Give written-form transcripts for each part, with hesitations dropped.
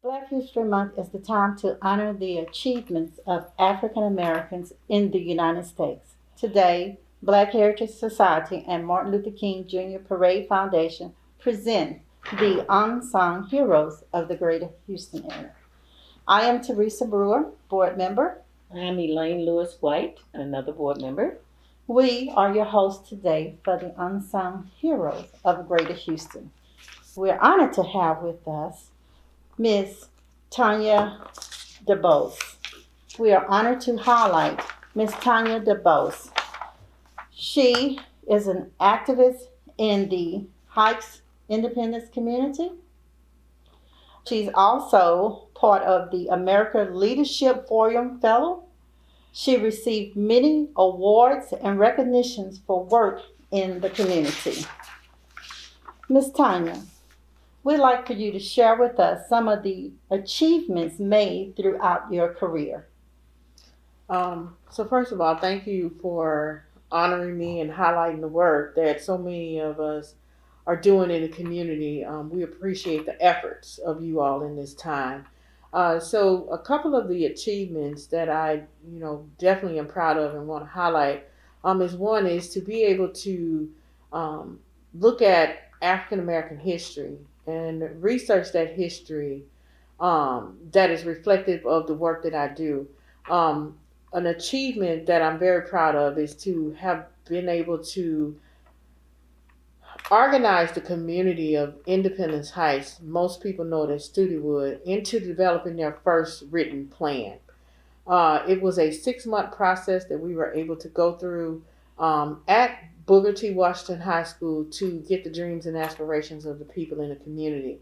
Black History Month is the time to honor the achievements of African Americans in the United States. Today, Black Heritage Society and Martin Luther King Jr. Parade Foundation present the Unsung Heroes of the Greater Houston area. I am Teresa Brewer, board member. I'm Elaine Lewis White, another board member. We are your hosts today for the Unsung Heroes of Greater Houston. We're honored to have with us Miss Tanya Debose. We are honored to highlight Miss Tanya Debose. She is an activist in the Heights Independence community. She's also part of the America Leadership Forum Fellow. She received many awards and recognitions for work in the community. Miss Tanya, we'd like for you to share with us some of the achievements made throughout your career. So first of all, thank you for honoring me and highlighting the work that so many of us are doing in the community. We appreciate the efforts of you all in this time. So a couple of the achievements that I, definitely am proud of and want to highlight is to be able to look at African American history and research that history that is reflective of the work that I do. An achievement that I'm very proud of is to have been able to organize the community of Independence Heights, most people know it as Studewood, into developing their first written plan. It was a 6-month process that we were able to go through at Booker T. Washington High School to get the dreams and aspirations of the people in the community.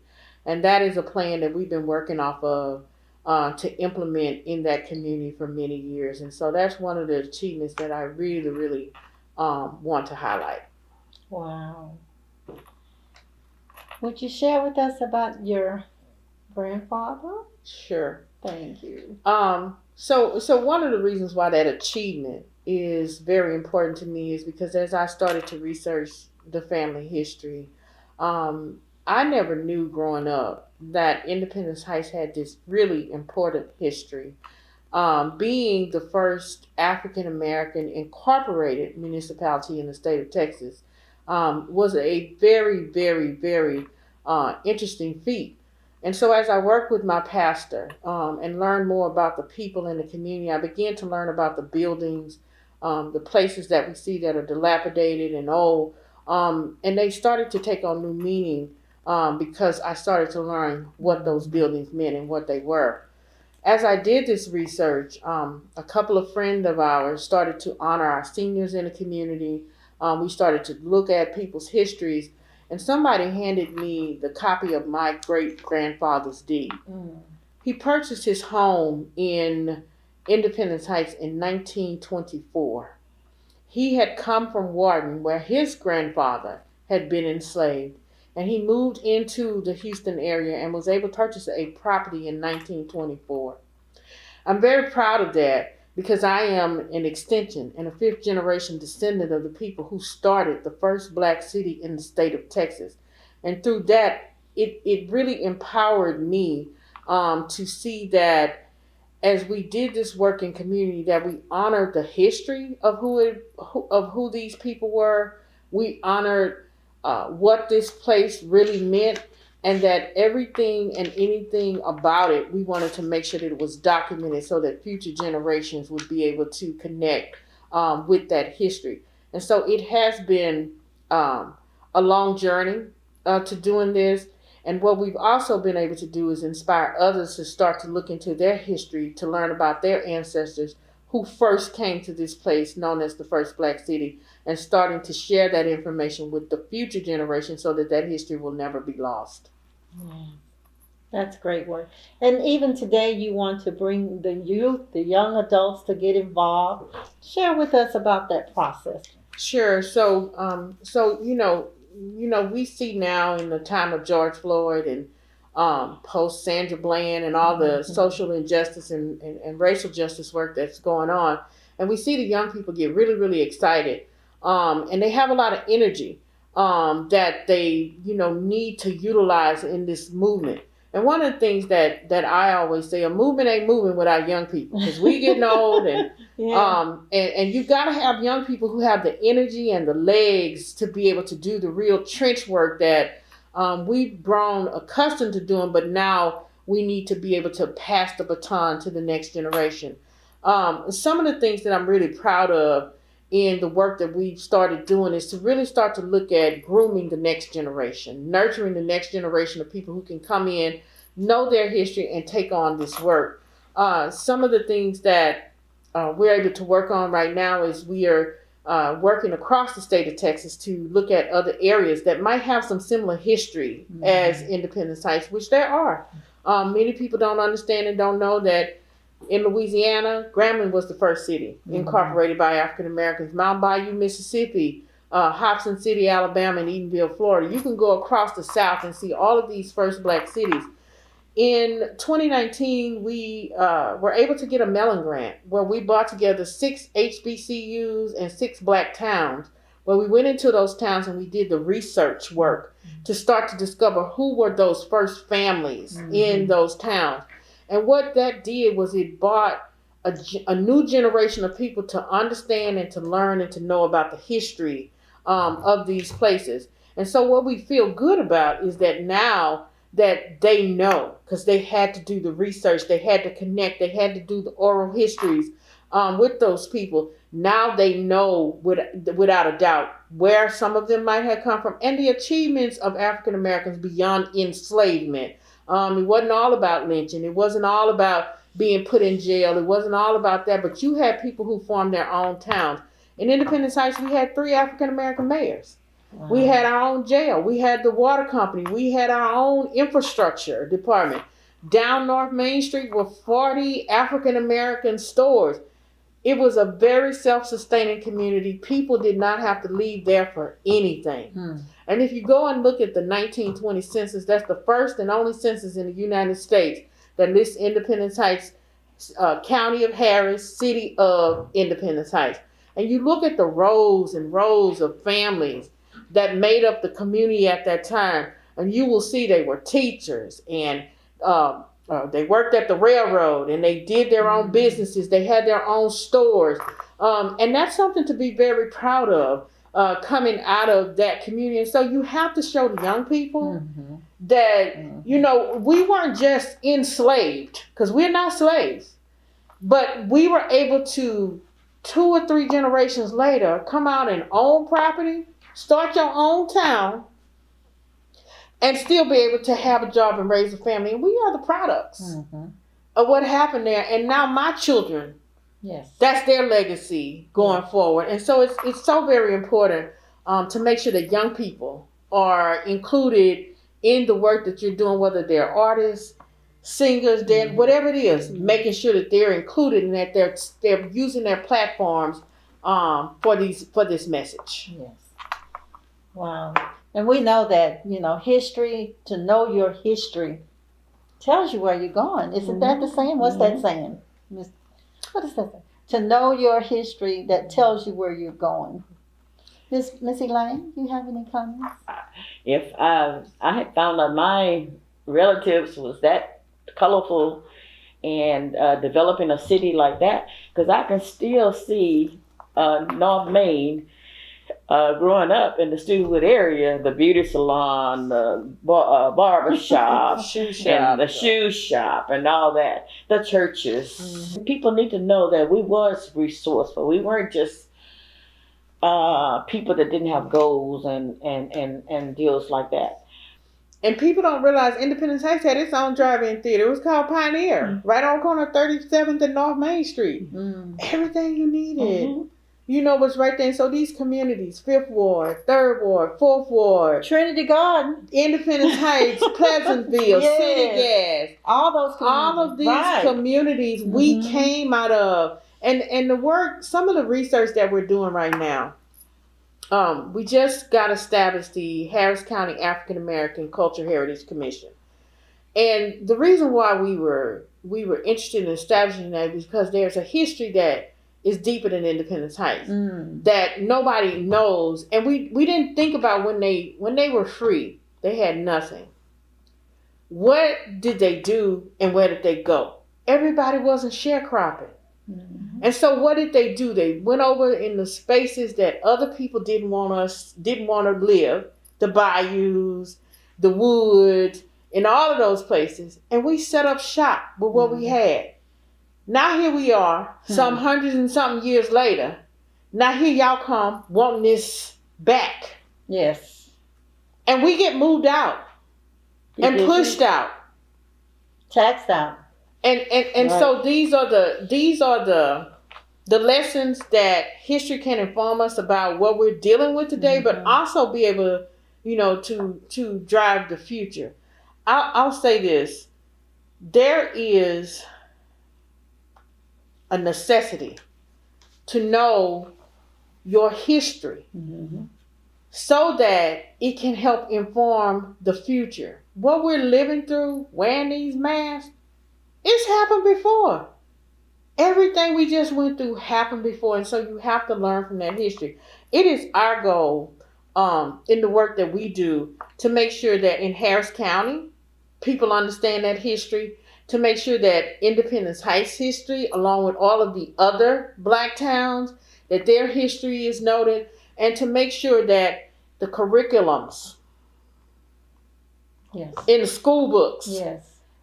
And that is a plan that we've been working off of to implement in that community for many years. And so that's one of the achievements that I really, really want to highlight. Wow. Would you share with us about your grandfather? Sure. Thank you. So one of the reasons why that achievement is very important to me is because as I started to research the family history, I never knew growing up that Independence Heights had this really important history. Being the first African American incorporated municipality in the state of Texas was a very, very, very interesting feat. And so as I worked with my pastor and learned more about the people in the community, I began to learn about the buildings, the places that we see that are dilapidated and old. And they started to take on new meaning because I started to learn what those buildings meant and what they were. As I did this research, a couple of friends of ours started to honor our seniors in the community. We started to look at people's histories, and somebody handed me the copy of my great-grandfather's deed. He purchased his home in Independence Heights in 1924. He had come from Wharton, where his grandfather had been enslaved, and he moved into the Houston area and was able to purchase a property in 1924. I'm very proud of that because I am an extension and a 5th generation descendant of the people who started the first black city in the state of Texas. And through that, it really empowered me to see that as we did this work in community, that we honored the history of who these people were. We honored what this place really meant, and that everything and anything about it, we wanted to make sure that it was documented so that future generations would be able to connect with that history. And so it has been a long journey to doing this. And what we've also been able to do is inspire others to start to look into their history, to learn about their ancestors who first came to this place known as the first black city, and starting to share that information with the future generation so that that history will never be lost. Yeah. That's great work. And even today you want to bring the youth, the young adults to get involved. Share with us about that process. Sure. So we see now in the time of George Floyd and post Sandra Bland and all the social injustice and racial justice work that's going on. And we see the young people get really, really excited. And they have a lot of energy that they, need to utilize in this movement. And one of the things that I always say, a movement ain't moving without young people, because we getting old, and and you got to have young people who have the energy and the legs to be able to do the real trench work that we've grown accustomed to doing, but now we need to be able to pass the baton to the next generation. Some of the things that I'm really proud of in the work that we've started doing is to really start to look at grooming the next generation, nurturing the next generation of people who can come in, know their history, and take on this work. Some of the things that we're able to work on right now is we are working across the state of Texas to look at other areas that might have some similar history as Independence Heights, which there are. Many people don't understand and don't know that in Louisiana, Grambling was the first city incorporated by African Americans. Mount Bayou, Mississippi, Hobson City, Alabama, and Edenville, Florida. You can go across the South and see all of these first Black cities. In 2019, we were able to get a Mellon grant where we brought together 6 HBCUs and 6 Black towns, where we went into those towns and we did the research work to start to discover who were those first families in those towns. And what that did was it brought a new generation of people to understand and to learn and to know about the history of these places. And so what we feel good about is that now that they know, because they had to do the research, they had to connect, they had to do the oral histories with those people. Now they know without a doubt where some of them might have come from and the achievements of African Americans beyond enslavement. It wasn't all about lynching. It wasn't all about being put in jail. It wasn't all about that. But you had people who formed their own towns. In Independence Heights, we had 3 African American mayors. Wow. We had our own jail. We had the water company. We had our own infrastructure department. Down North Main Street were 40 African American stores. It was a very self-sustaining community. People did not have to leave there for anything. And if you go and look at the 1920 census, that's the first and only census in the United States that lists Independence Heights, County of Harris, City of Independence Heights. And you look at the rows and rows of families that made up the community at that time, and you will see they were teachers, and they worked at the railroad, and they did their own businesses. They had their own stores. And that's something to be very proud of. Coming out of that community. And so you have to show the young people that, you know, we weren't just enslaved, because we're not slaves, but we were able to 2 or 3 generations later come out and own property, start your own town, and still be able to have a job and raise a family. And we are the products of what happened there. And now my children, that's their legacy going forward. And so it's so very important to make sure that young people are included in the work that you're doing, whether they're artists, singers, dancers, whatever it is, making sure that they're included and that they're using their platforms for this message. Yes. Wow. And we know that, you know, history, to know your history tells you where you're going. Isn't that the saying? What's that saying? What is that saying? To know your history, that tells you where you're going. Miss Elaine, you have any comments? If I had found out my relatives was that colorful and developing a city like that, because I can still see North Main growing up in the Studwood area, the beauty salon, the barber shop, and the shoe shop, and all that, the churches. People need to know that we was resourceful. We weren't just people that didn't have goals and deals like that. And people don't realize Independence Heights had its own drive-in theater. It was called Pioneer, right on corner 37th and North Main Street. Everything you needed, you know, was right there. And so these communities, 5th Ward, 3rd Ward, 4th Ward, Trinity Garden, Independence Heights, Pleasantville, City Gas, all those communities. All of these communities we came out of. And the work, some of the research that we're doing right now, we just got established the Harris County African American Culture Heritage Commission. And the reason why we were interested in establishing that is because there's a history that is deeper than Independence Heights that nobody knows. And we didn't think about when they were free, they had nothing. what did they do and where did they go? Everybody wasn't sharecropping. Mm-hmm. And so what did they do? They went over in the spaces that other people didn't want to live, the bayous, the woods, and all of those places. And we set up shop with what we had. Now here we are, some hundreds and something years later. Now here y'all come wanting this back. Yes. And we get moved out and pushed out. Taxed out. And right. So these are the lessons that history can inform us about what we're dealing with today, but also be able, to drive the future. I'll say this: there is a necessity to know your history so that it can help inform the future. What we're living through, wearing these masks, it's happened before. Everything we just went through happened before, and so you have to learn from that history. It is our goal in the work that we do to make sure that in Harris County, people understand that history, to make sure that Independence Heights history, along with all of the other Black towns, that their history is noted, and to make sure that the curriculums in the school books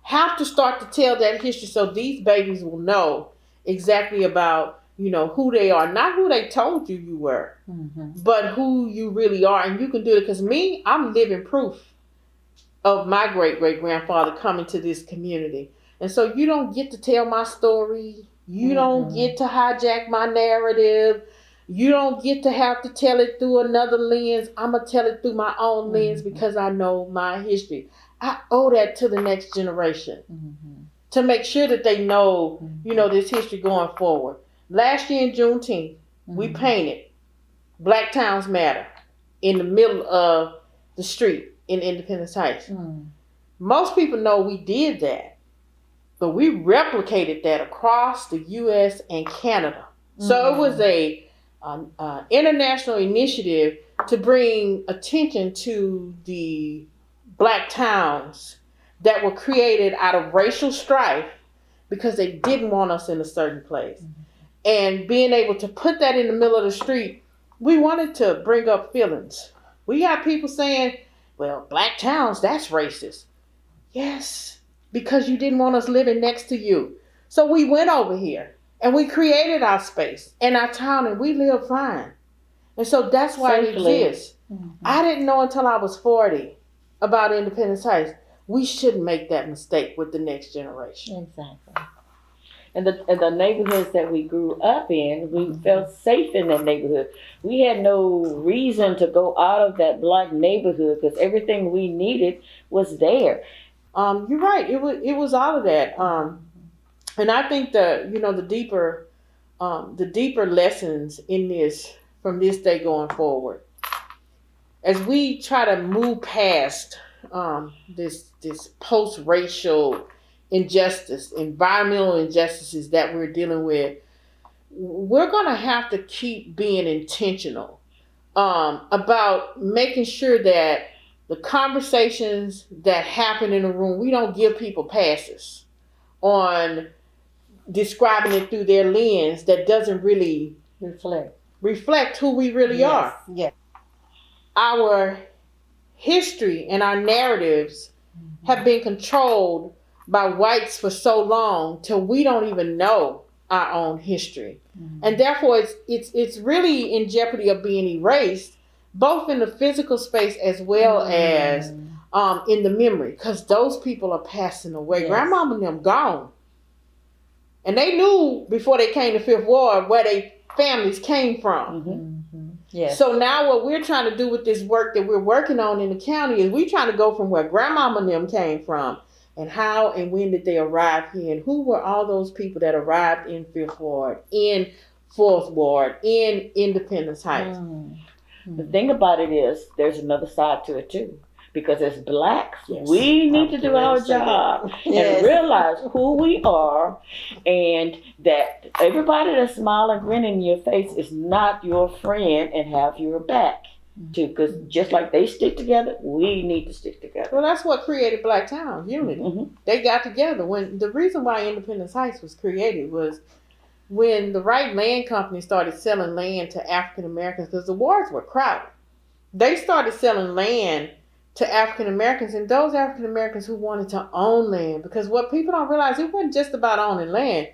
have to start to tell that history so these babies will know exactly about, who they are. Not who they told you were, but who you really are. And you can do it, because I'm living proof of my great-great-grandfather coming to this community. And so you don't get to tell my story. You don't get to hijack my narrative. You don't get to have to tell it through another lens. I'm going to tell it through my own lens because I know my history. I owe that to the next generation to make sure that they know, this history going forward. Last year in Juneteenth, we painted Black Towns Matter in the middle of the street in Independence Heights. Most people know we did that, but we replicated that across the U.S. and Canada. So it was a international initiative to bring attention to the Black towns that were created out of racial strife because they didn't want us in a certain place. And being able to put that in the middle of the street, we wanted to bring up feelings. We got people saying, well, Black towns, that's racist. Yes, because you didn't want us living next to you. So we went over here and we created our space and our town, and we live fine. And so that's why it exists. I didn't know until I was 40 about Independence Heights. We shouldn't make that mistake with the next generation. Exactly. And the neighborhoods that we grew up in, we felt safe in that neighborhood. We had no reason to go out of that Black neighborhood because everything we needed was there. You're right. It was all of that. And I think the deeper lessons in this from this day going forward, as we try to move past this post-racial injustice, environmental injustices that we're dealing with, we're going to have to keep being intentional about making sure that the conversations that happen in the room, we don't give people passes on describing it through their lens that doesn't really reflect who we really are. Yes. Our history and our narratives have been controlled by whites for so long till we don't even know our own history. And therefore it's really in jeopardy of being erased, both in the physical space as well as in the memory, because those people are passing away. Yes. Grandmama and them gone. And they knew before they came to Fifth Ward where their families came from. Yes. So now what we're trying to do with this work that we're working on in the county is we're trying to go from where Grandmama and them came from, and how and when did they arrive here, and who were all those people that arrived in Fifth Ward, in Fourth Ward, in Independence Heights. The thing about it is there's another side to it too. Because as Blacks, we need to do our job and realize who we are, and that everybody that's smiling, grinning in your face is not your friend and have your back. too, because just like they stick together, we need to stick together. Well, that's what created Black Town, unity. Mm-hmm. They got together. When the reason why Independence Heights was created was when the Wright Land Company started selling land to African Americans, because the wards were crowded. They started selling land to African Americans, and those African Americans who wanted to own land, because what people don't realize, it wasn't just about owning land.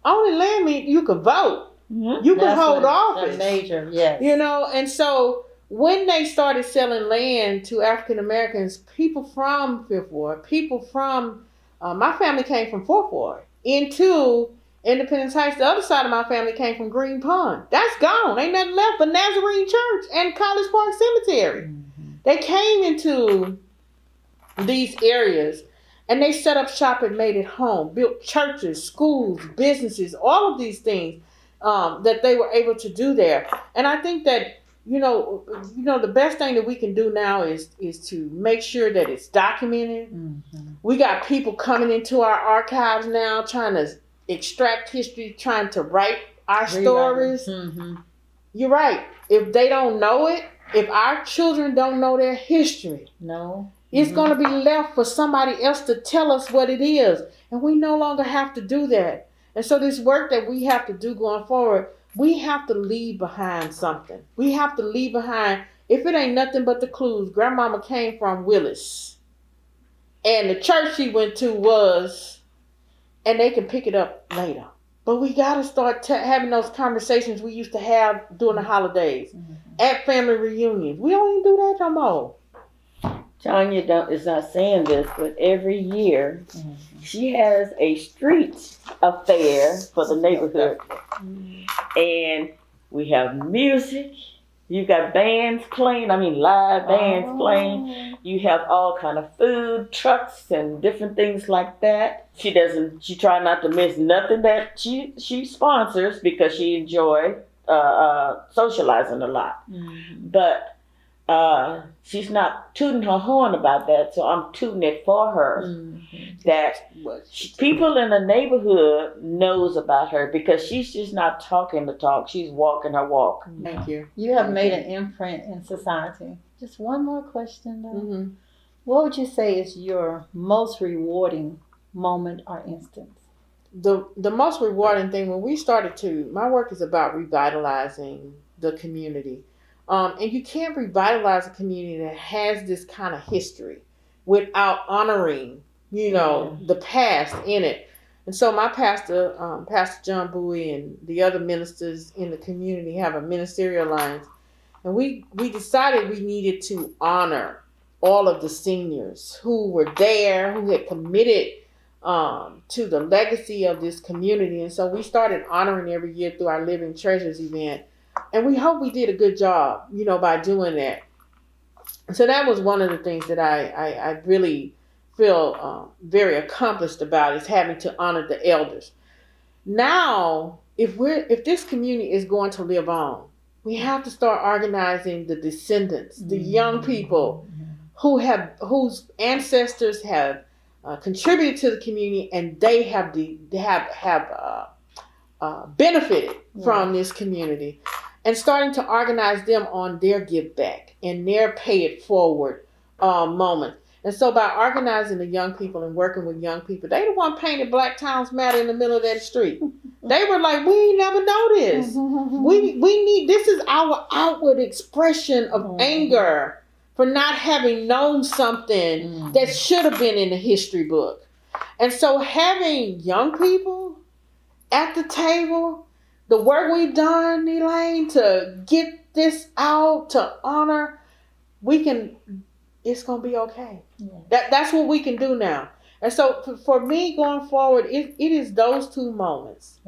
Owning land means you could vote. Mm-hmm. You could hold office. Major, yes. You know, and so when they started selling land to African Americans, people from Fifth Ward, people from, my family came from Fourth Ward into Independence Heights. The other side of my family came from Green Pond. That's gone. Ain't nothing left but Nazarene Church and College Park Cemetery. Mm-hmm. They came into these areas and they set up shop and made it home, built churches, schools, businesses, all of these things that they were able to do there. And I think that, you know, the best thing that we can do now is to make sure that it's documented. Mm-hmm. We got people coming into our archives now trying to extract history, trying to write our stories. Mm-hmm. You're right. If they don't know it, if our children don't know their history, it's going to be left for somebody else to tell us what it is. And we no longer have to do that. And so this work that we have to do going forward, we have to leave behind something. We have to leave behind, if it ain't nothing but the clues. Grandmama came from Willis. And the church she went to was, and they can pick it up later. But we got to start having those conversations we used to have during the holidays, at family reunions. We don't even do that no more. Tanya is not saying this, but every year she has a street affair for the neighborhood. And we have music. You got bands playing, live bands playing. You have all kind of food trucks and different things like that. She try not to miss nothing that she sponsors because she enjoys socializing a lot. Mm-hmm. But she's not tooting her horn about that, so I'm tooting it for her. Mm-hmm. That people in the neighborhood knows about her because she's just not talking the talk, she's walking her walk. Thank you. You have made an imprint in society. Just one more question, though. Mm-hmm. What would you say is your most rewarding moment or instance? The most rewarding thing, when we started my work is about revitalizing the community. And you can't revitalize a community that has this kind of history without honoring, the past in it. And so my pastor, Pastor John Bowie, and the other ministers in the community have a ministerial alliance. And we decided we needed to honor all of the seniors who were there, who had committed to the legacy of this community. And so we started honoring every year through our Living Treasures event. And we hope we did a good job, by doing that. So that was one of the things that I really feel very accomplished about, is having to honor the elders. Now, if this community is going to live on, we have to start organizing the descendants, the young people whose ancestors have contributed to the community, and they have benefited from this community, and starting to organize them on their give back and their pay it forward moment. And so by organizing the young people and working with young people, they the one painted Black Towns Matter in the middle of that street. They were like, we ain't never noticed. We need, this is our outward expression of anger for not having known something that should have been in the history book. And so having young people at the table, the work we've done, Elaine, to get this out, to honor, it's going to be okay. Yeah. That's what we can do now. And so for me going forward, it is those two moments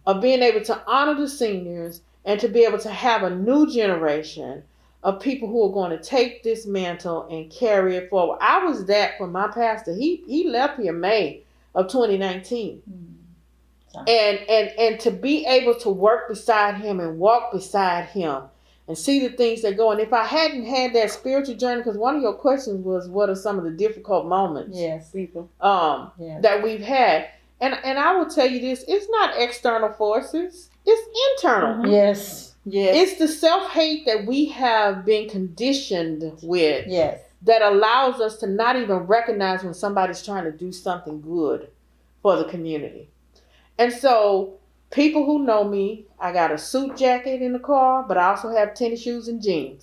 of being able to honor the seniors and to be able to have a new generation of people who are going to take this mantle and carry it forward. I was that for my pastor. He left here May of 2019. And to be able to work beside him and walk beside him and see the things that go. And if I hadn't had that spiritual journey, because one of your questions was, what are some of the difficult moments that we've had? And I will tell you this, it's not external forces, it's internal. Yes. Yes. It's the self-hate that we have been conditioned with. Yes. That allows us to not even recognize when somebody's trying to do something good for the community. And so people who know me, I got a suit jacket in the car, but I also have tennis shoes and jeans.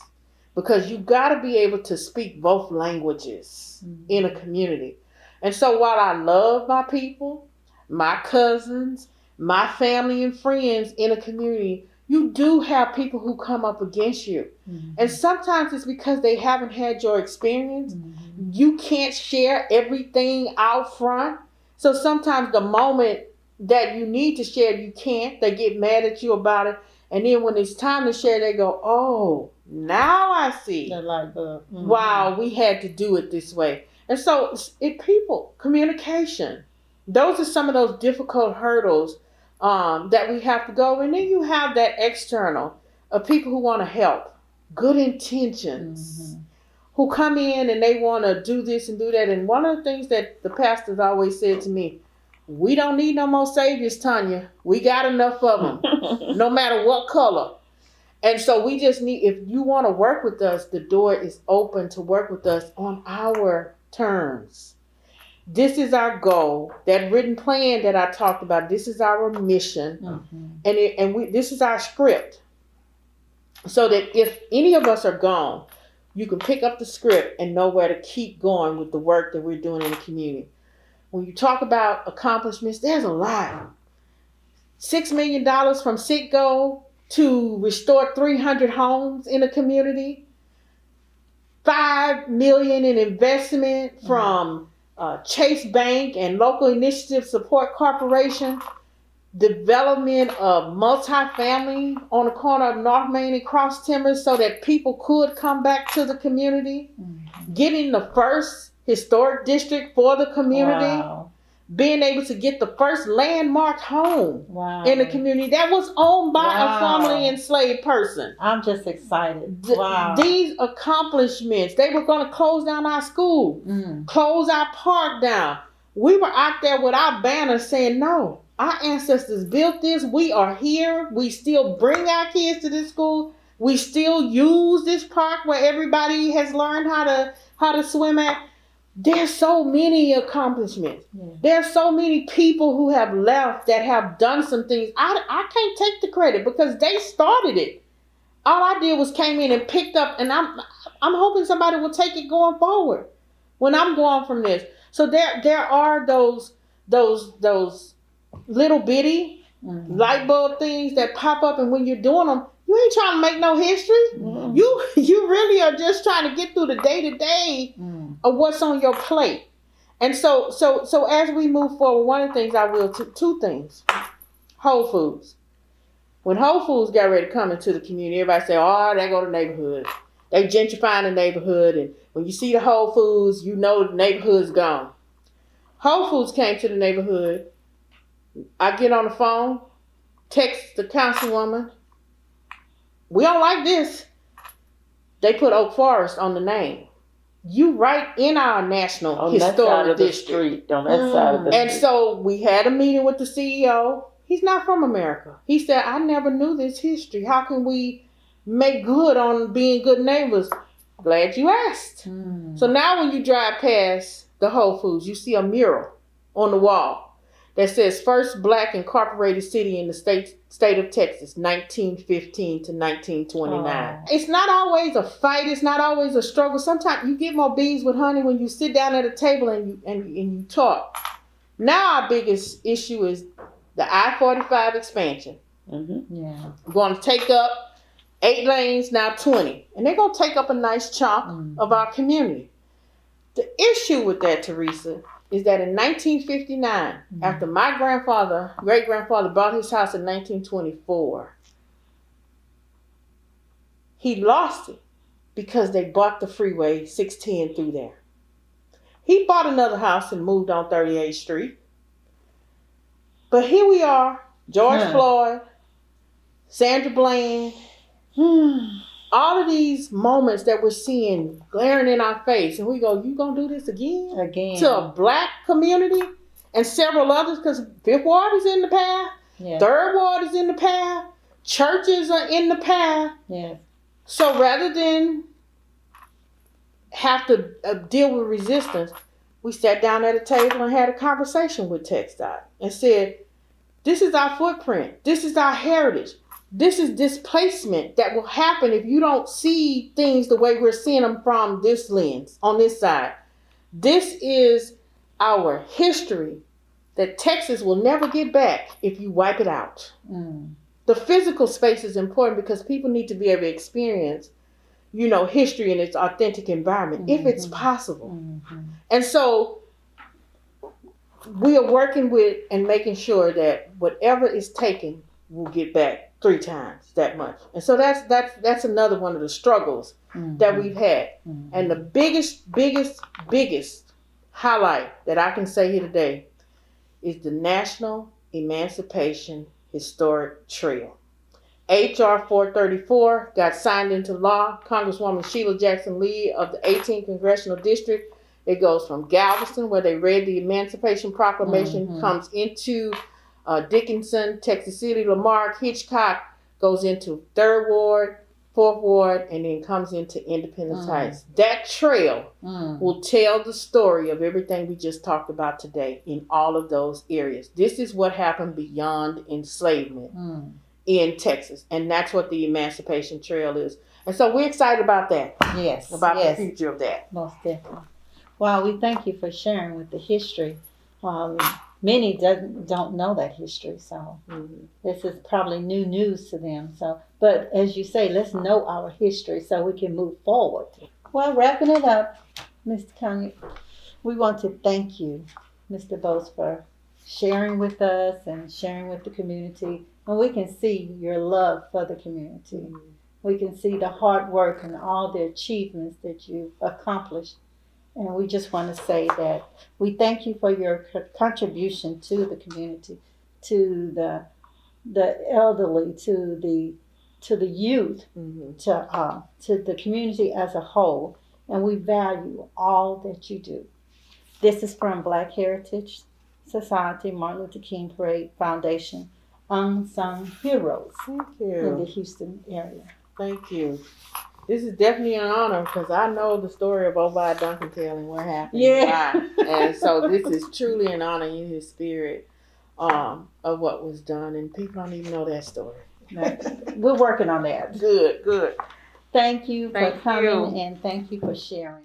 Because you got to be able to speak both languages in a community. And so while I love my people, my cousins, my family and friends in a community, you do have people who come up against you. Mm-hmm. And sometimes it's because they haven't had your experience. Mm-hmm. You can't share everything out front. So sometimes the moment that you need to share, you can't. They get mad at you about it. And then when it's time to share, they go, oh, now I see. They're like, wow, we had to do it this way. And so people, communication, those are some of those difficult hurdles that we have to go. And then you have that external of people who want to help, good intentions, who come in and they want to do this and do that. And one of the things that the pastors always said to me, we don't need no more saviors, Tanya. We got enough of them, no matter what color. And so we just need, if you want to work with us, the door is open to work with us on our terms. This is our goal. That written plan that I talked about, this is our mission. And this is our script. So that if any of us are gone, you can pick up the script and know where to keep going with the work that we're doing in the community. When you talk about accomplishments, there's a lot. $6 million from Citgo to restore 300 homes in a community. $5 million in investment from Chase Bank and Local Initiative Support Corporation. Development of multifamily on the corner of North Main and Cross Timbers so that people could come back to the community. Getting the first historic district for the community. Wow. Being able to get the first landmark home in the community that was owned by a formerly enslaved person. I'm just excited. These accomplishments, they were going to close down our school, close our park down. We were out there with our banners saying, no, our ancestors built this. We are here. We still bring our kids to this school. We still use this park where everybody has learned how to swim at. There's so many accomplishments. There's so many people who have left that have done some things. I can't take the credit because they started it. All I did was came in and picked up, and I'm hoping somebody will take it going forward when I'm going from this. So there are those little bitty light bulb things that pop up, and when you're doing them, you ain't trying to make no history. You really are just trying to get through the day-to-day of what's on your plate. And so as we move forward, one of the things I will, two things. Whole Foods. When Whole Foods got ready to come into the community, everybody say, oh, they go to the neighborhood. They gentrifying the neighborhood. And when you see the Whole Foods, you know the neighborhood's gone. Whole Foods came to the neighborhood. I get on the phone, text the councilwoman. We don't like this. They put Oak Forest on the name. You right in our national historic district. On that side of the street. And so we had a meeting with the CEO. He's not from America. He said, I never knew this history. How can we make good on being good neighbors? Glad you asked. So now when you drive past the Whole Foods, you see a mural on the wall that says first black incorporated city in the state of Texas, 1915 to 1929. Oh. It's not always a fight. It's not always a struggle. Sometimes you get more beans with honey when you sit down at a table and you talk. Now our biggest issue is the I-45 expansion. Yeah, we're going to take up 8 lanes, now 20. And they're going to take up a nice chunk of our community. The issue with that, Teresa, is that in 1959, after my great-grandfather bought his house in 1924, he lost it because they bought the freeway 610 through there. He bought another house and moved on 38th Street. But here we are, George Floyd, Sandra Bland, all of these moments that we're seeing glaring in our face, and we go, you gonna do this again? To a black community and several others, because 5th Ward is in the path, 3rd Ward is in the path, churches are in the path. Yes. So rather than have to deal with resistance, we sat down at a table and had a conversation with TxDOT and said, this is our footprint. This is our heritage. This is displacement that will happen if you don't see things the way we're seeing them from this lens, on this side. This is our history that Texas will never get back if you wipe it out. Mm. The physical space is important because people need to be able to experience, history in its authentic environment, if it's possible. Mm-hmm. And so we are working with and making sure that whatever is taken will get back 3 times that much. And so that's another one of the struggles that we've had. Mm-hmm. And the biggest highlight that I can say here today is the National Emancipation Historic Trail. H.R. 434 got signed into law. Congresswoman Sheila Jackson Lee of the 18th Congressional District. It goes from Galveston, where they read the Emancipation Proclamation, comes into Dickinson, Texas City, Lamarck, Hitchcock, goes into 3rd Ward, 4th Ward, and then comes into Independence Heights. That trail will tell the story of everything we just talked about today in all of those areas. This is what happened beyond enslavement in Texas, and that's what the Emancipation Trail is. And so we're excited about that. Yes. About the future of that. Most definitely. Well, we thank you for sharing with the history. Many don't know that history, so this is probably new news to them. So, but as you say, let's know our history so we can move forward. Well, wrapping it up, Mr. Tanya, we want to thank you, Mr. Debose, for sharing with us and sharing with the community. And we can see your love for the community. We can see the hard work and all the achievements that you've accomplished. And we just want to say that we thank you for your contribution to the community, to the elderly, to the youth, to the community as a whole. And we value all that you do. This is from Black Heritage Society, Martin Luther King Parade Foundation, Unsung Heroes in the Houston area. Thank you. This is definitely an honor because I know the story of Obadiah Duncantail and what happened. Yeah. And so this is truly an honor in his spirit of what was done. And people don't even know that story. We're working on that. Good. Thank you for coming and thank you for sharing.